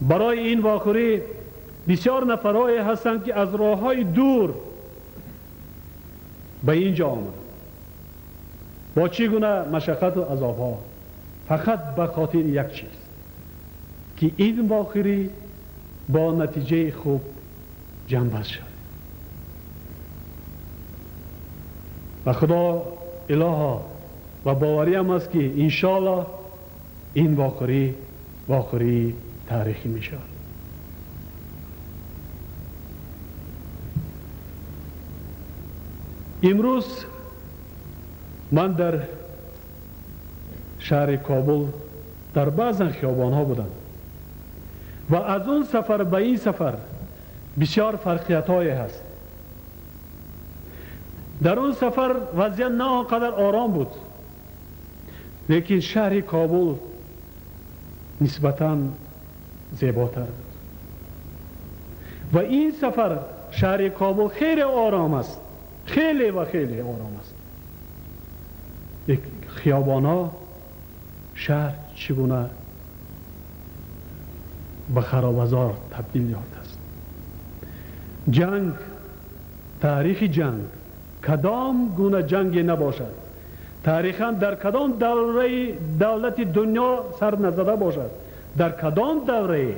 برای این واخوری بسیار نفرایی هستند که از راههای دور به اینجا آمدند با چگونه مشقت و عذابها، فقط به خاطر یک چیز که این واخوری با نتیجه خوب جنبش شد. و خدا الها و باوری هم است که انشاءالله این واخوری تاریخی می شود. امروز من در شهر کابل در بعض خیابان ها بودم و از اون سفر به این سفر بسیار فرقیت های هست. در اون سفر وضعیت نه آنقدر آرام بود، لیکن شهر کابل نسبتاً زیباتر بود و این سفر شهر کابل خیلی آرام است، خیلی و خیلی آرام است. خیابان ها شهر چگونه به خرابزار تبدیل یافته است. جنگ، تاریخ جنگ کدام گونه جنگی نباشد، تاریخاً در کدام دوره دولت دنیا سر نزده باشد، در کدام دوره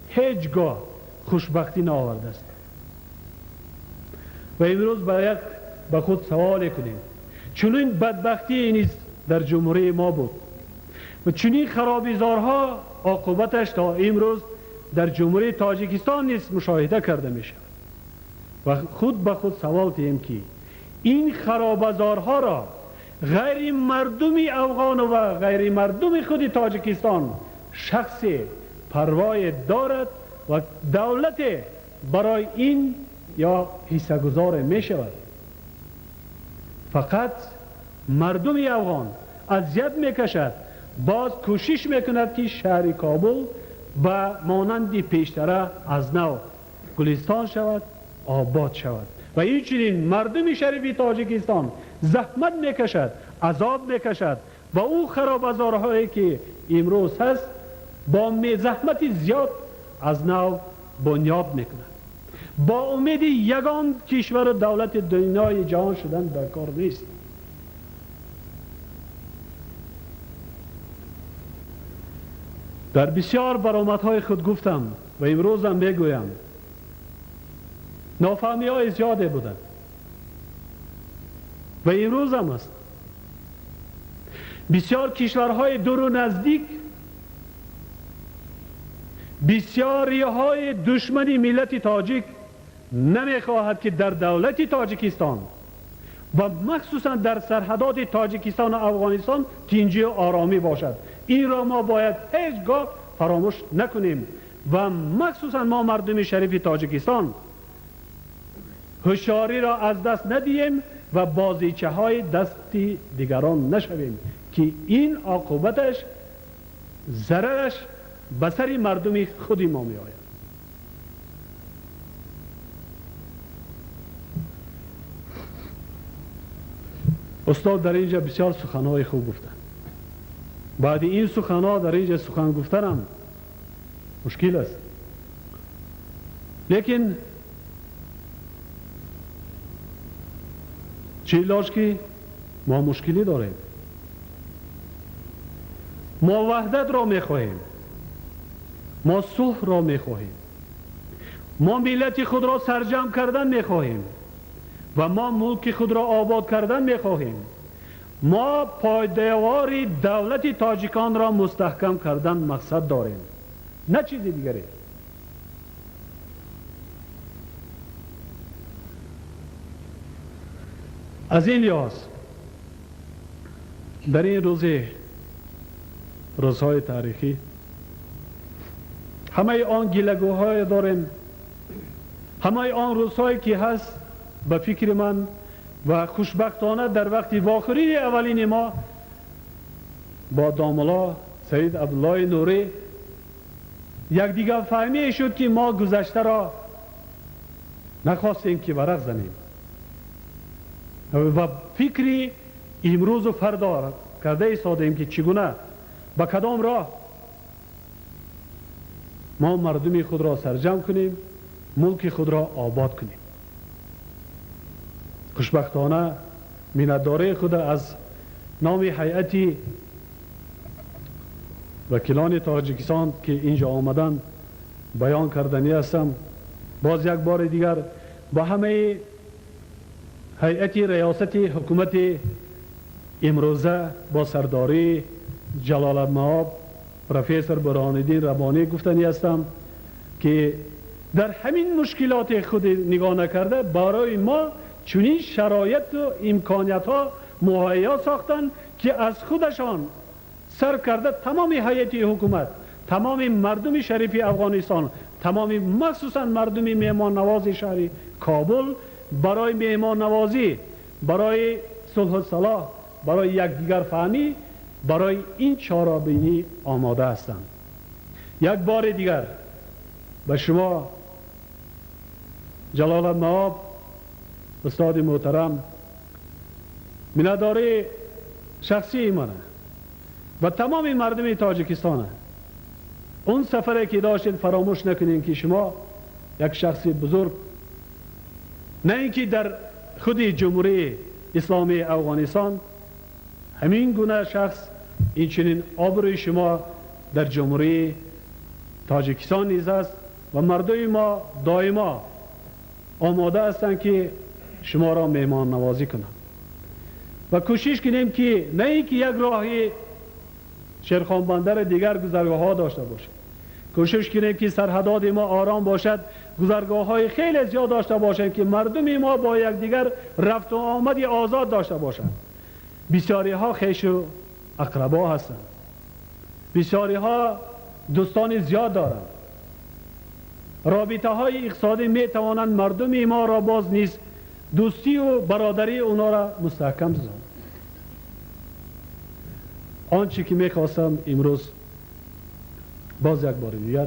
هیچگاه خوشبختی نآورده است. و امروز باید به خود سوال کنیم چنین بدبختی نیز در جمهوری ما بود و چنین خرابیزارها عاقبتش تا امروز در جمهوری تاجیکستان نیز مشاهده کرده می شود. و خود به خود سوال کنیم که این خرابیزارها را غیر مردمی افغان و غیر مردم خود تاجیکستان شخصی پروای دارد و دولت برای این یا حصه گذار می شود. فقط مردم افغان اذیت می کشد، باز کوشش می کند که شهر کابل و مانند پیشتره از نو گلستان شود، آباد شود. و این چنین مردم شریف تاجیکستان زحمت می کشد، عذاب می کشد و او خرابازارهایی که امروز هست با زحمت زیاد از نو بنیاد می کند. با امید یگان کشور دولت دنیای جهان شدن در کار نیست. در بسیار برآمدهای خود گفتم و امروز هم میگویم نافهمی های زیاده بودند و امروز هم است. بسیار کشورهای دور و نزدیک بسیاری های دشمنی ملت تاجیک نمیخواهد که در دولت تاجیکستان و مخصوصا در سرحدات تاجیکستان و افغانستان تنجی و آرامی باشد. این را ما باید هیچگاه فراموش نکنیم و مخصوصا ما مردم شریف تاجیکستان هوشیاری را از دست ندهیم و بازیچه های دستی دیگران نشویم که این عاقبتش ضررش به سر مردم خودی ما می آید. استاد در اینجا بسیار سخنهای خوب گفتن. بعد این سخنها در اینجا سخن گفتنم مشکل است، لیکن چه علاج که ما مشکلی داریم. ما وحدت را میخواهیم، ما صلح را میخواهیم، ما ملت خود را سرجم کردن میخواهیم و ما ملک خود را آباد کردن میخواهیم. ما پایدیوار دولت تاجیکان را مستحکم کردن مقصد داریم، نه چیزی دیگری. از این لحاظ در این روزهای تاریخی همه آن گیلگوهای داریم، همه آن روزهایی که هست به فکر من و خوشبختانه در وقت واخرین اولین ما با داملا سید عبدالله نوری یک دیگر فهمی شد که ما گذشته را نخواستیم که ورق زنیم و فکری امروز و فردا کرده ایستادیم که چگونه با کدام راه ما مردم خود را سرجم کنیم، ملک خود را آباد کنیم. خوشبختانه مینداره خود از نام هیئت وکیلان تاجیکستان که اینجا آمدن بیان کردنی هستم. باز یک بار دیگر با همه هیئت ریاست حکومت امروزه با سرداری جلال المآب پروفسور برهان‌الدین ربانی گفتنی هستم که در همین مشکلات خود نگاه نکرده برای ما چنین شرایط و امکانیت ها مهیا ساختن که از خودشان سر کرده تمام هیئت حکومت، تمام مردم شریف افغانستان، تمام مخصوصا مردم مهمان نواز شهر کابل برای مهمان نوازی، برای صلح و صلاح، برای یکدیگر فهمی، برای این چاره‌بینی آماده هستند. یک بار دیگر به شما جلال المآب استاد محترم مینداره شخصی منه و تمام مردم تاجیکستان اون سفره که داشتید فراموش نکنین که شما یک شخص بزرگ، نه اینکه در خود جمهوری اسلامی افغانستان همین گونه شخص این چنین آبروی شما در جمهوری تاجیکستان نیز است و مردم ما دائما آماده هستند که شما را مهمان نوازی کنند و کوشش کنیم که نه اینکه یک راهی شیرخان بندر دیگر گذرگاه ها داشته باشد، کوشش کنیم که سرحدات ما آرام باشد، گذرگاه های خیلی زیاد داشته باشند که مردم ما با یکدیگر رفت و آمد آزاد داشته باشند. بسیاری ها خویش و اقربا هستند، بسیاری ها دوستان زیاد دارند، رابطه های اقتصادی می توانند مردم ما را باز نیز دوستی و برادری اونا را مستحکم سازند. آنچه که می خواستم امروز باز یک بار دیگر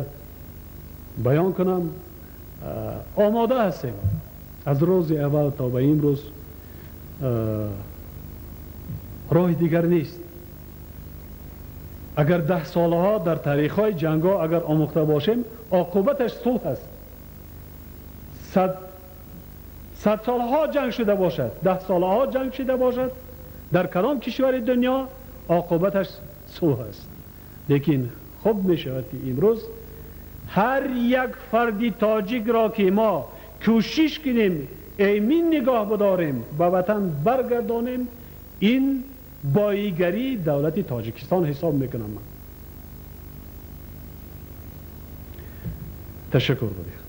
بیان کنم، آماده هستیم از روز اول تا به امروز، راه دیگر نیست. اگر 10 سالها در تاریخ های جنگ ها اگر آموخته باشیم عاقبتش صلح است. 100 سالها جنگ شده باشد، 10 سالها جنگ شده باشد، در کدام کشور دنیا عاقبتش صلح است. لیکن خوب می شود که امروز هر یک فردی تاجیک را که ما کوشش کنیم ایمین نگاه بداریم به وطن برگردانیم، این باییگری دولت تاجیکستان حساب میکنم. من تشکر بدید.